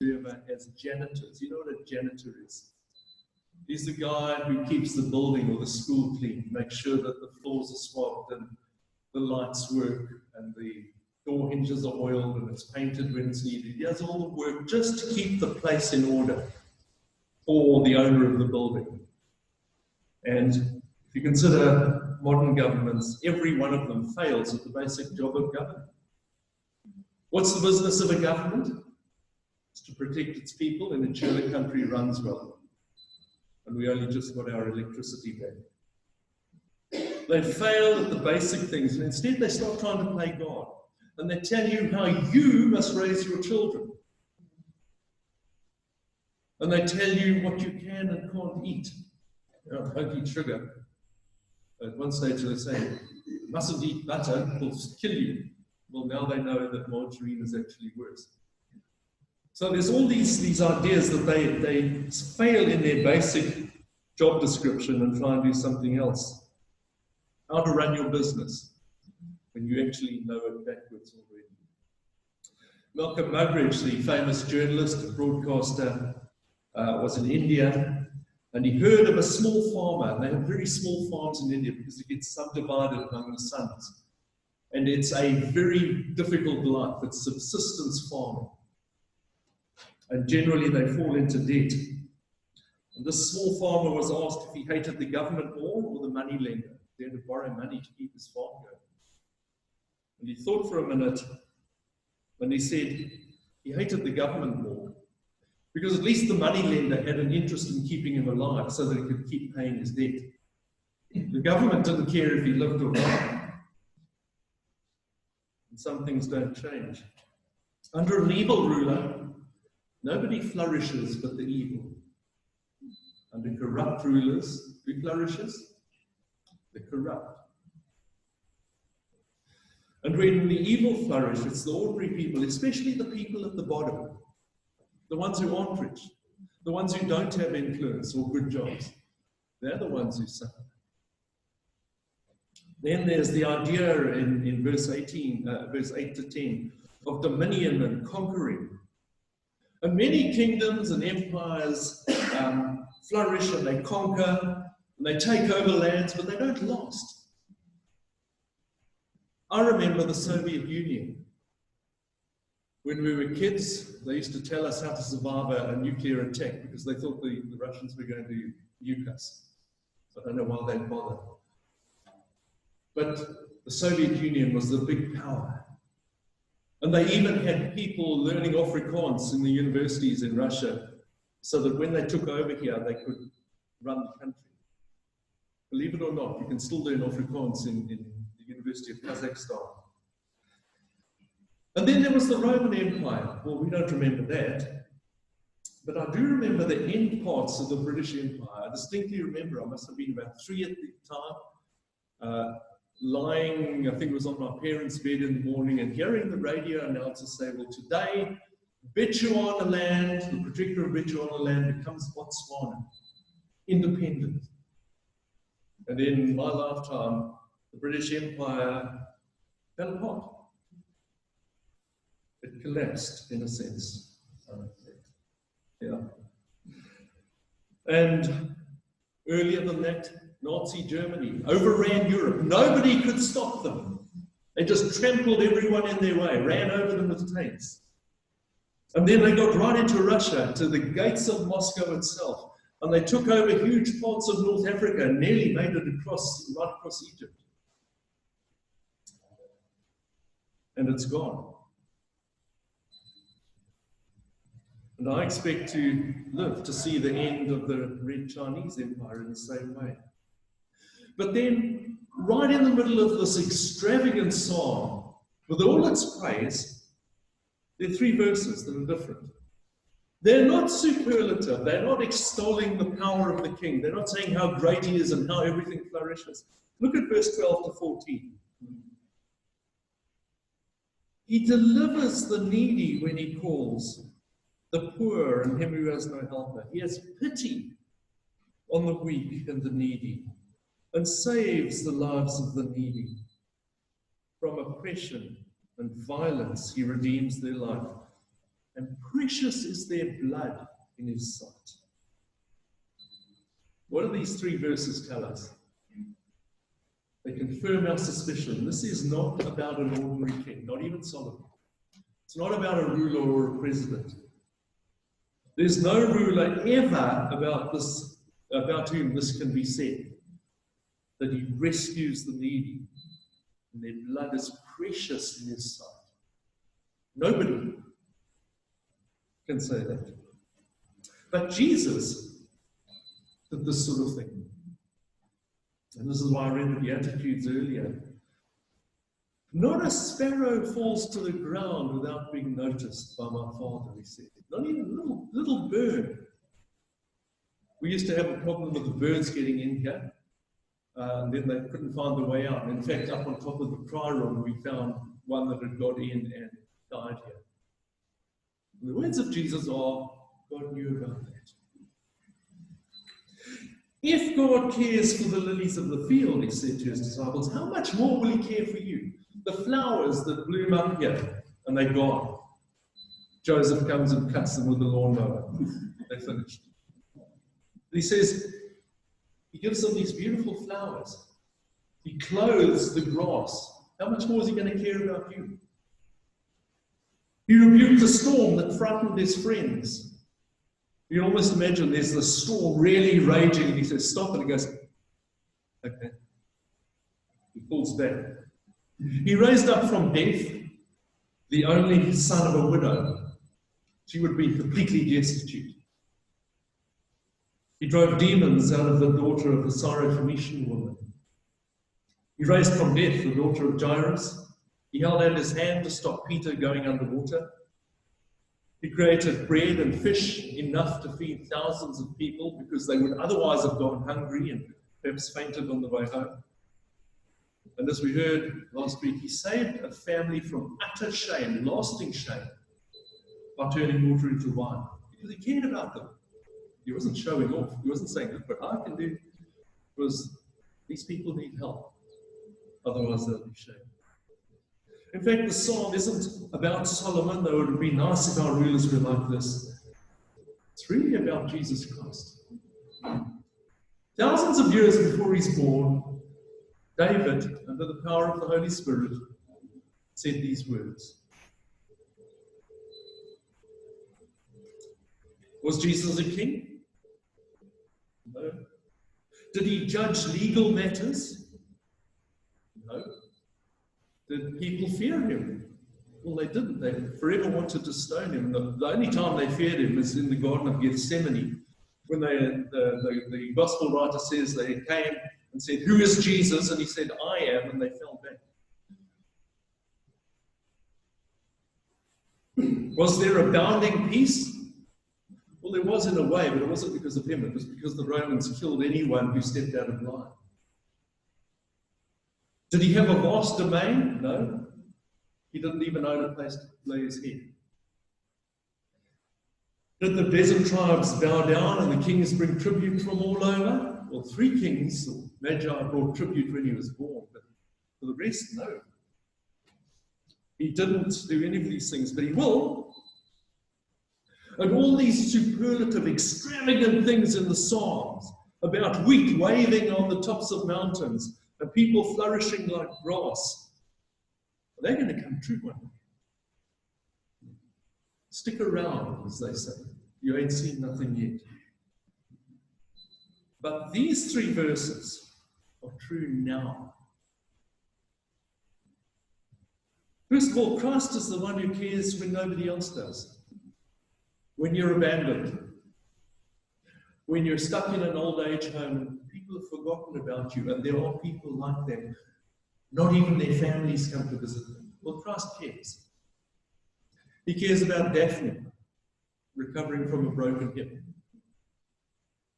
whoever as janitors. You know what a janitor is? He's the guy who keeps the building or the school clean, makes sure that the floors are swabbed and the lights work and the door hinges are oiled and it's painted when it's needed. He does all the work just to keep the place in order for the owner of the building. And if you consider modern governments, every one of them fails at the basic job of government. What's the business of a government? It's to protect its people and ensure the country runs well. And we only just got our electricity back. They fail at the basic things, and instead they start trying to play God. And they tell you how you must raise your children. And they tell you what you can and can't eat. Don't eat sugar. At one stage they say, you mustn't eat butter, it will kill you. Well, now they know that margarine is actually worse. So there's all these ideas that they fail in their basic job description and try and do something else. How to run your business when you actually know it backwards already. Malcolm Muggeridge, the famous journalist and broadcaster, was in India, and he heard of a small farmer, and they have very small farms in India because it gets subdivided among the sons. And it's a very difficult life. It's subsistence farming. And generally they fall into debt. And this small farmer was asked if he hated the government more or the money lender. He had to borrow money to keep his farm going. And he thought for a minute, and he said he hated the government more because at least the money lender had an interest in keeping him alive so that he could keep paying his debt. The government didn't care if he lived or died. And some things don't change. Under an evil ruler, nobody flourishes but the evil. Under corrupt rulers, who flourishes? The corrupt. And when the evil flourish, it's the ordinary people, especially the people at the bottom, the ones who aren't rich, the ones who don't have influence or good jobs. They're the ones who suffer. Then there's the idea in verse 8 to 10 of dominion and conquering. And many kingdoms and empires flourish and they conquer and they take over lands, but they don't last. I remember the Soviet Union. When we were kids, they used to tell us how to survive a nuclear attack because they thought the Russians were going to nuke us. I don't know why they bothered. But the Soviet Union was the big power. And they even had people learning Afrikaans in the universities in Russia so that when they took over here, they could run the country. Believe it or not, you can still learn Afrikaans in the University of Kazakhstan. And then there was the Roman Empire. Well, we don't remember that. But I do remember the end parts of the British Empire. I distinctly remember, I must have been about 3 at the time, lying, I think it was on my parents' bed in the morning, and hearing the radio announcer say, well, today, Bechuanaland, the protector of Bechuanaland, becomes Botswana, independent. And then in my lifetime, the British Empire fell apart. It collapsed, in a sense. Yeah. And earlier than that, Nazi Germany overran Europe. Nobody could stop them. They just trampled everyone in their way, ran over them with tanks. And then they got right into Russia, to the gates of Moscow itself. And they took over huge parts of North Africa and nearly made it right across Egypt. And it's gone. And I expect to live to see the end of the Red Chinese Empire in the same way. But then, right in the middle of this extravagant psalm, with all its praise, there are 3 verses that are different. They're not superlative. They're not extolling the power of the king. They're not saying how great he is and how everything flourishes. Look at verse 12 to 14. He delivers the needy when he calls, the poor and him who has no helper. He has pity on the weak and the needy, and saves the lives of the needy. From oppression and violence he redeems their life, and precious is their blood in his sight. What do these three verses tell us? They confirm our suspicion. This is not about an ordinary king, not even Solomon. It's not about a ruler or a president. There's no ruler ever about whom this can be said, that he rescues the needy, and their blood is precious in his sight. Nobody can say that. But Jesus did this sort of thing. And this is why I read the Beatitudes earlier. Not a sparrow falls to the ground without being noticed by my Father, he said. Not even a little bird. We used to have a problem with the birds getting in here, and then they couldn't find the way out. In fact, up on top of the cry room, we found one that had got in and died here. And the words of Jesus are, God knew about that. If God cares for the lilies of the field, he said to his disciples, how much more will he care for you? The flowers that bloom up here, and they're gone. Joseph comes and cuts them with the lawnmower. They're finished. He says, he gives them these beautiful flowers. He clothes the grass. How much more is he going to care about you? He rebuked the storm that frightened his friends. You can almost imagine there's the storm really raging, and he says, stop, and he goes, okay. He pulls back. He raised up from death the only son of a widow. She would be completely destitute. He drove demons out of the daughter of the Syrophoenician woman. He raised from death the daughter of Jairus. He held out his hand to stop Peter going underwater. He created bread and fish enough to feed thousands of people because they would otherwise have gone hungry and perhaps fainted on the way home. And as we heard last week, he saved a family from utter shame, lasting shame, by turning water into wine because he cared about them. He wasn't showing off. He wasn't saying, look what I can do. It was, these people need help. Otherwise they'll be shamed. In fact, the psalm isn't about Solomon, though it would be nice if our rulers were like this. It's really about Jesus Christ. Thousands of years before he's born, David, under the power of the Holy Spirit, said these words. Was Jesus a king? No. Did he judge legal matters? No. Did people fear him? Well, they didn't. They forever wanted to stone him. The only time they feared him is in the Garden of Gethsemane, when the Gospel writer says they came and said, who is Jesus? And he said, I am, and they fell back. Was there abounding peace? Well, there was in a way, but it wasn't because of him. It was because the Romans killed anyone who stepped out of line. Did he have a vast domain? No. He didn't even own a place to lay his head. Did the desert tribes bow down and the kings bring tribute from all over? Well, 3 kings, Magi, brought tribute when he was born, but for the rest, no. He didn't do any of these things, but he will. And all these superlative, extravagant things in the Psalms about wheat waving on the tops of mountains, and people flourishing like grass, they're going to come true one day. Stick around, as they say. You ain't seen nothing yet. But these 3 verses are true now. First of all, Christ is the one who cares when nobody else does. When you're abandoned. When you're stuck in an old age home and people have forgotten about you, and there are people like them, not even their families come to visit them. Well, Christ cares. He cares about Daphne, recovering from a broken hip.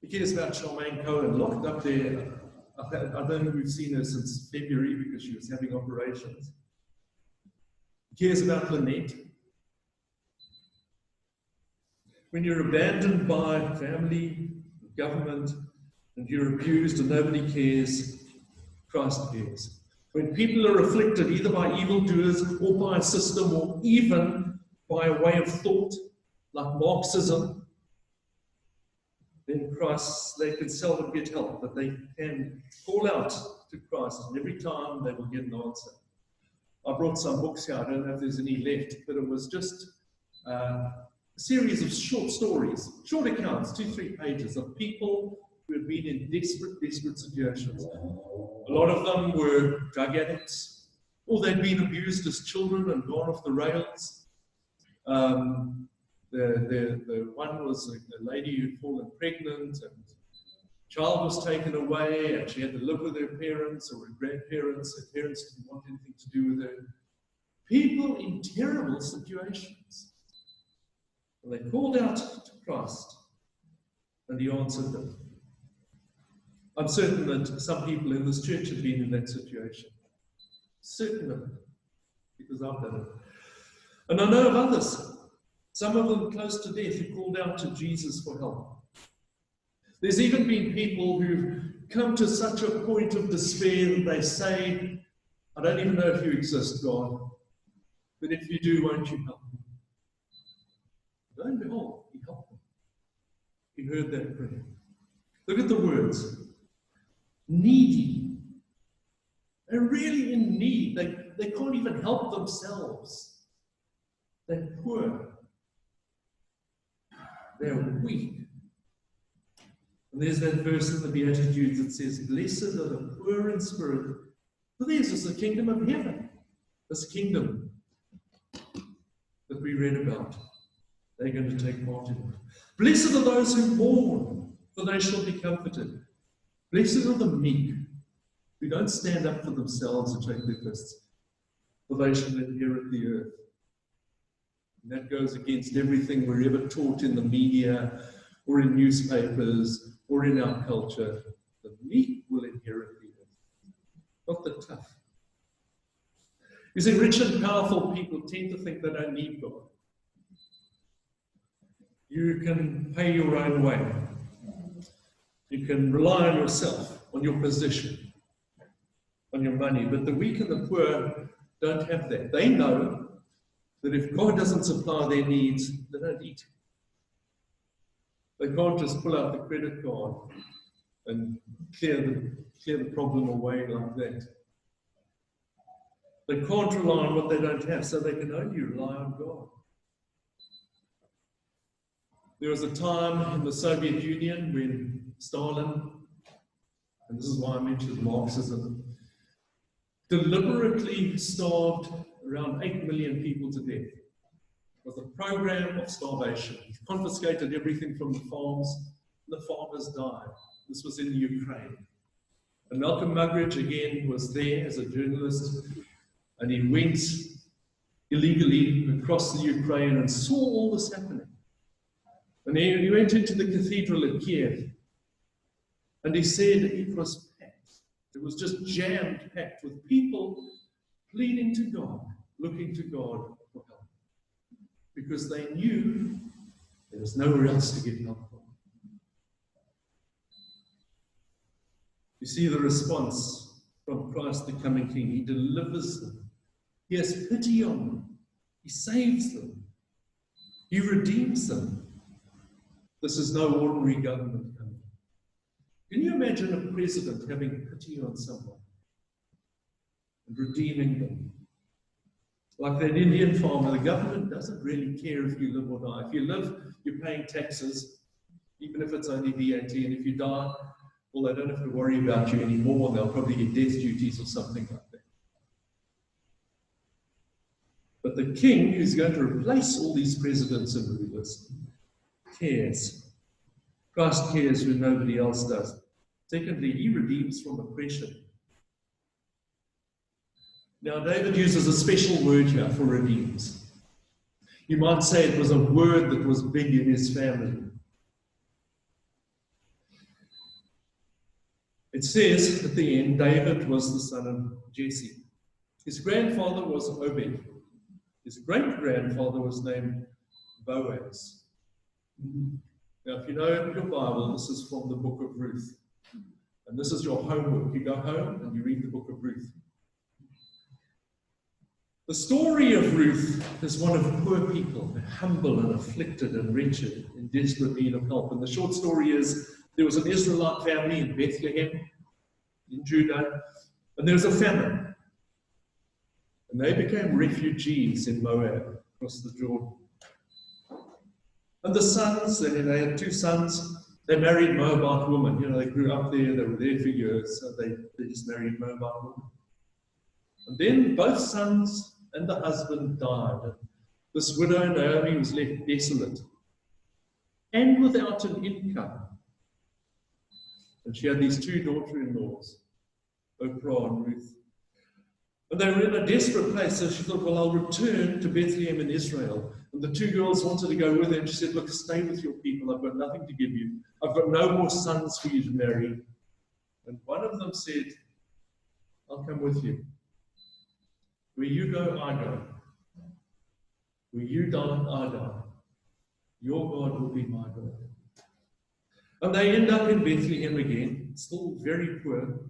He cares about Charmaine Cohen, locked up there. I don't think we've seen her since February because she was having operations. He cares about Lynette. When you're abandoned by family, government, and you're abused and nobody cares, Christ cares. When people are afflicted either by evildoers or by a system or even by a way of thought, like Marxism, then Christ, they can seldom get help, but they can call out to Christ, and every time they will get an answer. I brought some books here, I don't know if there's any left, but it was just a series of short stories, short accounts, 2-3 pages of people who had been in desperate situations. A lot of them were drug addicts, or they'd been abused as children and gone off the rails. The one was a lady who'd fallen pregnant, and child was taken away, and she had to live with her parents or her grandparents. Her parents didn't want anything to do with her. People in terrible situations. And they called out to Christ, and he answered them. I'm certain that some people in this church have been in that situation. Certain of it, because I've done it. And I know of others, some of them close to death, who called out to Jesus for help. There's even been people who've come to such a point of despair that they say, I don't even know if you exist, God, but if you do, won't you help me? Lo and behold, he helped them. He heard that prayer. Look at the words. Needy. They're really in need. They can't even help themselves. They're poor. They're weak. And there's that verse in the Beatitudes that says, blessed are the poor in spirit, for theirs is the kingdom of heaven. This kingdom that we read about, they're going to take part in it. Blessed are those who mourn, for they shall be comforted. Blessed are the meek, who don't stand up for themselves and shake their fists, for they shall inherit the earth. And that goes against everything we're ever taught in the media, or in newspapers, or in our culture. The meek will inherit the earth, not the tough. You see, rich and powerful people tend to think they don't need God. You can pay your own way. You can rely on yourself, on your position, on your money. But the weak and the poor don't have that. They know that if God doesn't supply their needs, they don't eat. They can't just pull out the credit card and clear the problem away like that. They can't rely on what they don't have, so they can only rely on God. There was a time in the Soviet Union when Stalin, and this is why I mentioned Marxism, deliberately starved around 8 million people to death. It was a program of starvation. He confiscated everything from the farms, and the farmers died. This was in Ukraine. And Malcolm Muggeridge, again, was there as a journalist, and he went illegally across the Ukraine and saw all this happening. And he went into the cathedral at Kiev, and he said it was packed. It was just jammed packed with people pleading to God, looking to God for help. Because they knew there was nowhere else to get help from. You see the response from Christ the coming King. He delivers them. He has pity on them. He saves them. He redeems them. This is no ordinary government coming. Can you imagine a president having pity on someone and redeeming them? Like that Indian farmer, the government doesn't really care if you live or die. If you live, you're paying taxes, even if it's only VAT, and if you die, well, they don't have to worry about you anymore. They'll probably get death duties or something like that. But the king, who's going to replace all these presidents and rulers, cares. Christ cares when nobody else does. Secondly, he redeems from oppression. Now, David uses a special word here for redeems. You might say it was a word that was big in his family. It says at the end, David was the son of Jesse. His grandfather was Obed. His great-grandfather was named Boaz. Now, if you know your Bible, this is from the book of Ruth. And this is your homework. You go home and you read the book of Ruth. The story of Ruth is one of poor people, humble and afflicted and wretched, in desperate need of help. And the short story is, there was an Israelite family in Bethlehem, in Judah, and there was a famine. And they became refugees in Moab, across the Jordan. And the sons, they had 2 sons, they married Moabite women. You know, they grew up there, they were there for years, so they just married Moabite women. And then both sons and the husband died. And this widow, Naomi, was left desolate and without an income. And she had these 2 daughter-in-laws, Oprah and Ruth. And they were in a desperate place, so she thought, well, I'll return to Bethlehem in Israel. And the 2 girls wanted to go with her, and she said, look, stay with your people. I've got nothing to give you. I've got no more sons for you to marry. And one of them said, I'll come with you. Where you go, I go. Where you die, I die. Your God will be my God. And they end up in Bethlehem again, still very poor.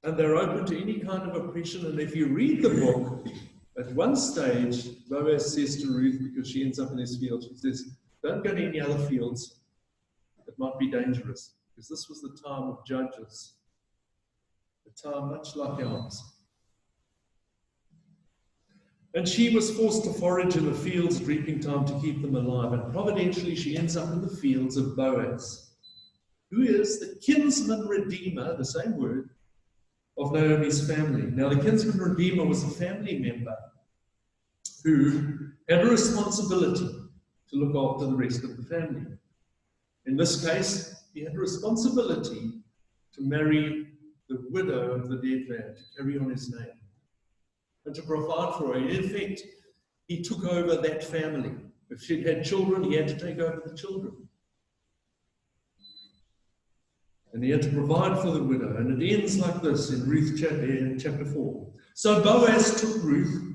And they're open to any kind of oppression. And if you read the book, at one stage, Boaz says to Ruth, because she ends up in his field, she says, don't go to any other fields. It might be dangerous. Because this was the time of judges. A time much like ours. And she was forced to forage in the fields at reaping time to keep them alive. And providentially, she ends up in the fields of Boaz, who is the kinsman redeemer, the same word, of Naomi's family. Now, the kinsman redeemer was a family member who had a responsibility to look after the rest of the family. In this case, he had a responsibility to marry the widow of the dead man, to carry on his name, and to provide for her. In effect, he took over that family. If she'd had children, he had to take over the children. And he had to provide for the widow. And it ends like this in Ruth chapter 4. So Boaz took Ruth,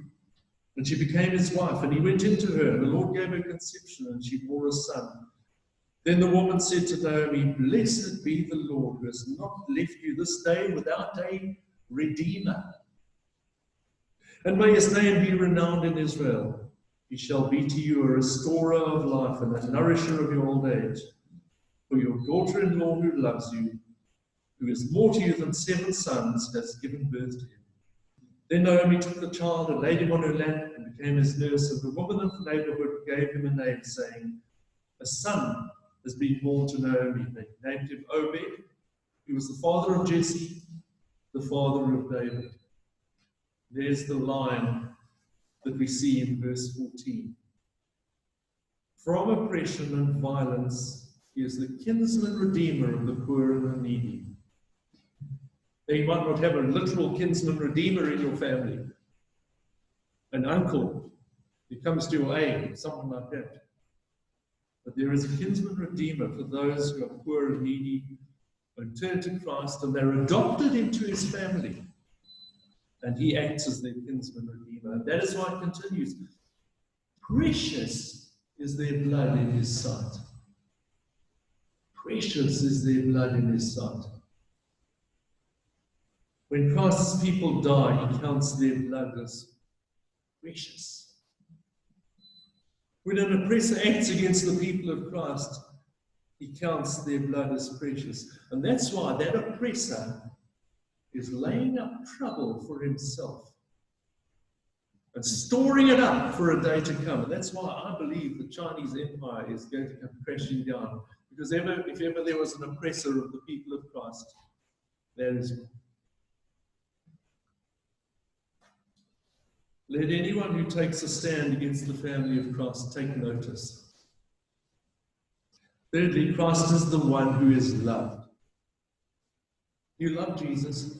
and she became his wife, and he went into her, and the Lord gave her conception, and she bore a son. Then the woman said to Naomi, blessed be the Lord, who has not left you this day without a redeemer. And may his name be renowned in Israel. He shall be to you a restorer of life and a nourisher of your old age. For your daughter-in-law who loves you, who is more to you than 7 sons, has given birth to him. Then Naomi took the child and laid him on her lap and became his nurse. And the woman of the neighborhood gave him a name, saying, a son has been born to Naomi. They named him Obed. He was the father of Jesse, the father of David. There's the line that we see in verse 14. From oppression and violence, he is the kinsman redeemer of the poor and the needy. Now, you might not have a literal kinsman redeemer in your family, an uncle who comes to your aid, something like that. But there is a kinsman redeemer for those who are poor and needy, and turn to Christ, and they're adopted into his family. And he acts as their kinsman redeemer. And that is why it continues. Precious is their blood in his sight. Precious is their blood in his sight. When Christ's people die, he counts their blood as precious. When an oppressor acts against the people of Christ, he counts their blood as precious. And that's why that oppressor is laying up trouble for himself and storing it up for a day to come. And that's why I believe the Chinese empire is going to come crashing down. Because if ever there was an oppressor of the people of Christ, that is one. Let anyone who takes a stand against the family of Christ take notice. Thirdly, Christ is the one who is loved. You love Jesus.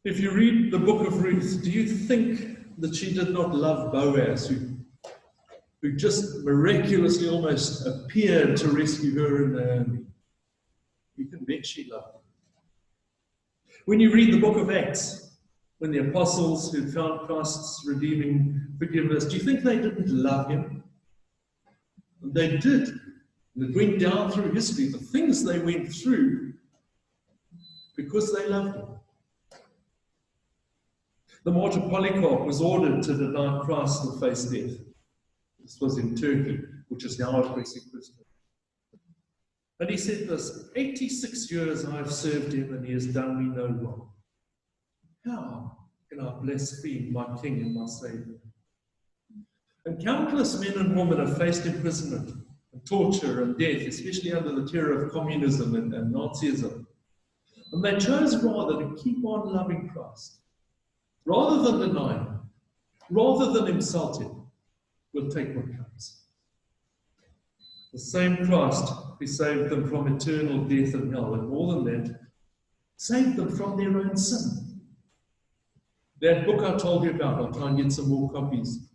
If you read the book of Ruth, do you think that she did not love Boaz, who just miraculously almost appeared to rescue her and Naomi? You can bet she loved him. When you read the book of Acts, when the apostles who found Christ's redeeming forgiveness, do you think they didn't love him? And they did. And it went down through history, the things they went through, because they loved him. The martyr Polycarp was ordered to deny Christ and face death. This was in Turkey, which is now oppressing Christians. And he said this, 86 years I have served him and he has done me no wrong. How can I blaspheme my King and my Saviour? And countless men and women have faced imprisonment and torture and death, especially under the terror of communism and Nazism. And they chose rather to keep on loving Christ. Rather than deny him, rather than insult him, we'll take what comes. The same Christ who saved them from eternal death and hell, and more than that, saved them from their own sin. That book I told you about, I'll try and get some more copies.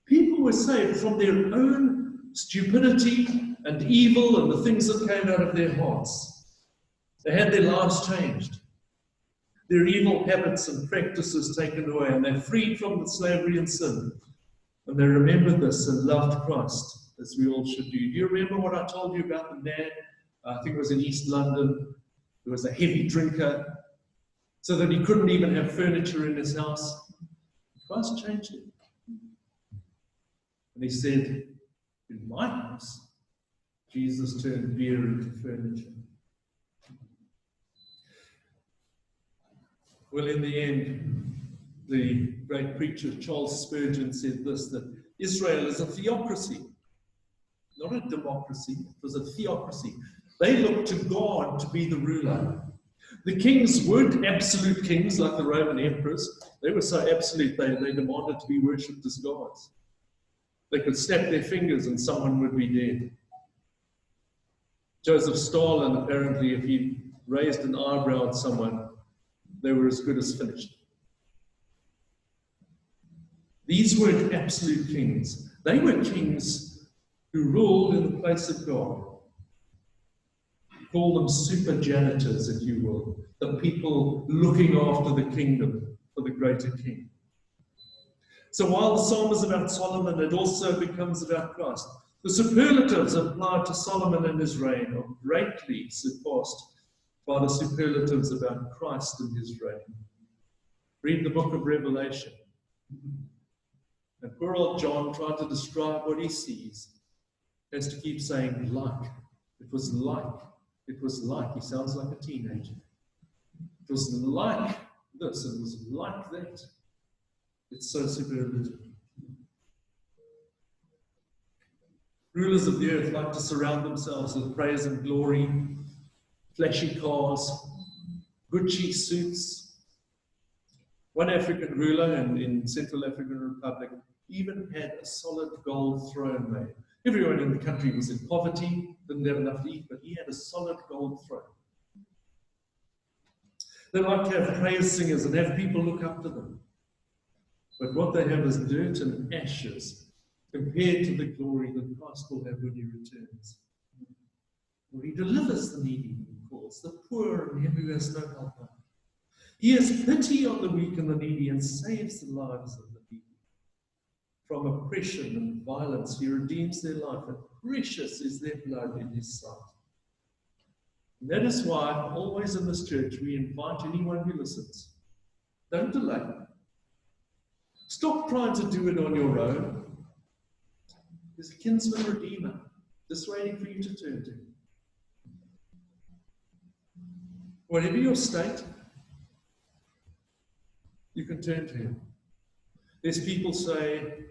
People were saved from their own stupidity and evil and the things that came out of their hearts. They had their lives changed. Their evil habits and practices taken away, and they're freed from the slavery and sin. And they remembered this and loved Christ, as we all should do. Do you remember what I told you about the man? I think it was in East London. He was a heavy drinker, so that he couldn't even have furniture in his house. Christ changed him. And he said, in my house, Jesus turned beer into furniture. Well, in the end, the great preacher Charles Spurgeon said this, that Israel is a theocracy, not a democracy. It was a theocracy. They looked to God to be the ruler. The kings weren't absolute kings like the Roman emperors. They were so absolute, they demanded to be worshipped as gods. They could snap their fingers and someone would be dead. Joseph Stalin, apparently, if he raised an eyebrow at someone, they were as good as finished. These weren't absolute kings. They were kings who ruled in the place of God. Call them super janitors, if you will, the people looking after the kingdom for the greater king. So while the psalm is about Solomon, it also becomes about Christ. The superlatives applied to Solomon and his reign are greatly surpassed by the superlatives about Christ and his reign. Read the book of Revelation. And poor old John tried to describe what he sees. He has to keep saying, like. It was like. It was like. He sounds like a teenager. It was like this. It was like that. It's so superlative. Rulers of the earth like to surround themselves with praise and glory, flashy cars, Gucci suits. One African ruler in Central African Republic even had a solid gold throne made. Everyone in the country was in poverty, didn't have enough to eat, but he had a solid gold throne. They like to have praise singers and have people look up to them. But what they have is dirt and ashes compared to the glory that Christ will have when he returns. Where he delivers the needy, he calls, the poor and him who has no helper. He has pity on the weak and the needy and saves the lives of the needy. From oppression and violence, he redeems their life, and precious is their blood in his sight. And that is why, always in this church, we invite anyone who listens. Don't delay. Stop trying to do it on your own. There's a kinsman redeemer just waiting for you to turn to. Whatever your state, you can turn to him. There's people say,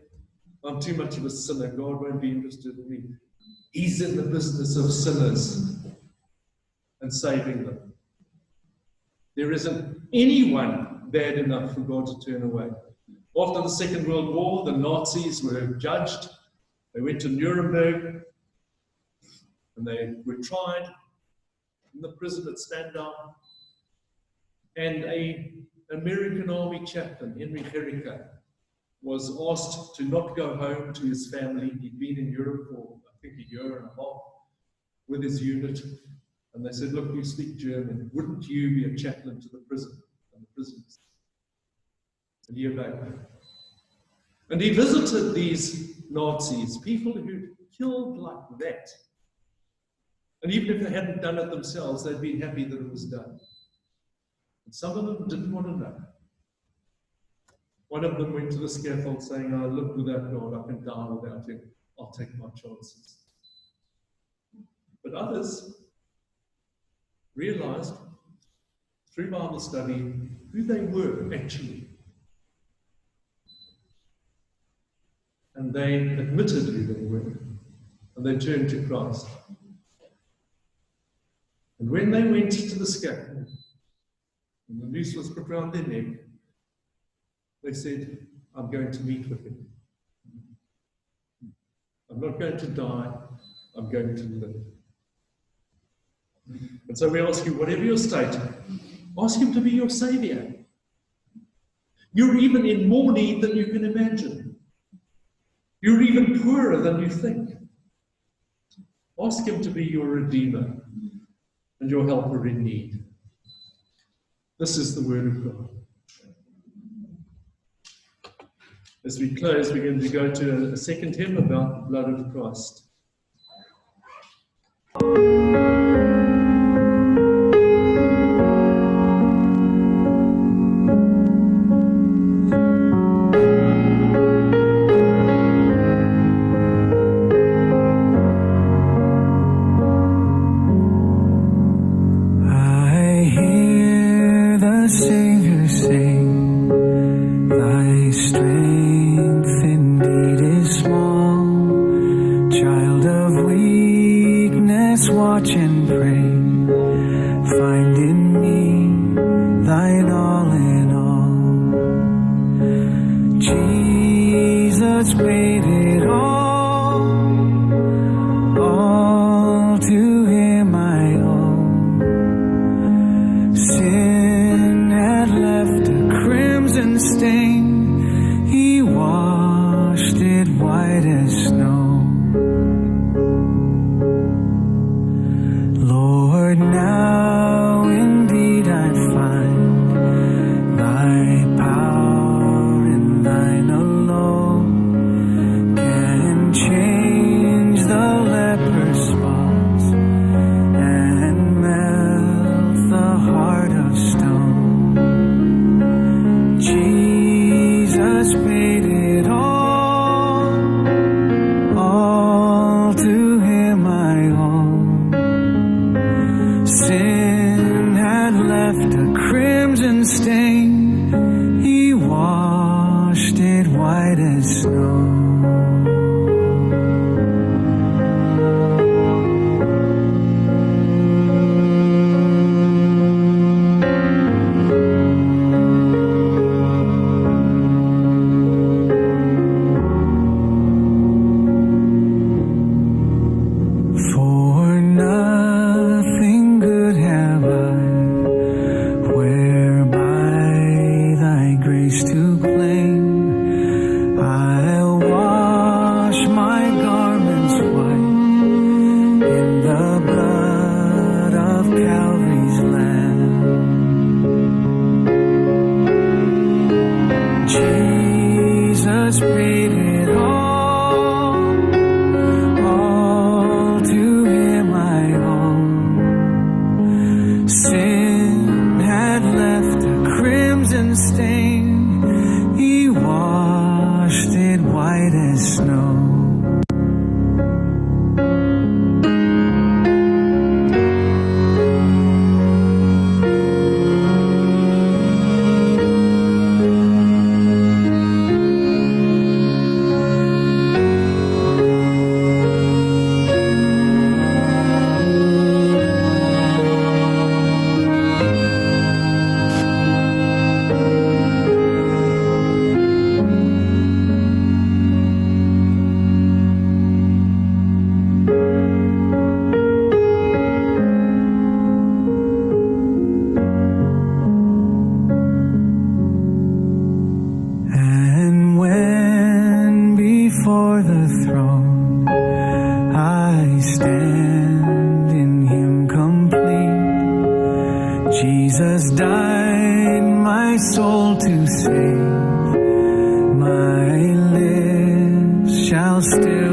I'm too much of a sinner, God won't be interested in me. He's in the business of sinners and saving them. There isn't anyone bad enough for God to turn away. After the Second World War, the Nazis were judged. They went to Nuremberg and they were tried in the prison at Spandau. And an American army chaplain, Henry Herricker, was asked to not go home to his family. He'd been in Europe for, I think, a year and a half with his unit. And they said, look, you speak German. Wouldn't you be a chaplain to the prison and the prisoners? And he obeyed. And he visited these Nazis, people who'd killed like that. And even if they hadn't done it themselves, they'd been happy that it was done. And some of them didn't want to know. One of them went to the scaffold saying, "I look without God, I can die without him. I'll take my chances." But others realized through Bible study who they were actually. And they admitted who they were, and they turned to Christ. And when they went to the scaffold, and the noose was put around their neck, they said, "I'm going to meet with him. I'm not going to die, I'm going to live." And so we ask you, whatever your state, ask him to be your Savior. You're even in more need than you can imagine. You're even poorer than you think. Ask him to be your Redeemer and your helper in need. This is the word of God. As we close, we're going to go to a second hymn about the blood of Christ. Watch and pray, find in me thine all in all. Jesus paid it all to him I owe. Sin had left a crimson stain, he washed it white as snow. Now indeed I find thy power in thine alone can change the leper's spots and melt the heart of stone. Jesus paid it all to him I owe. Sin had left a crimson stain, he washed it white as snow. Jesus paid it all to him I owe. Sin had left a crimson stain, he washed it white as snow. Before the throne I stand in him complete. Jesus died my soul to save, my lips shall still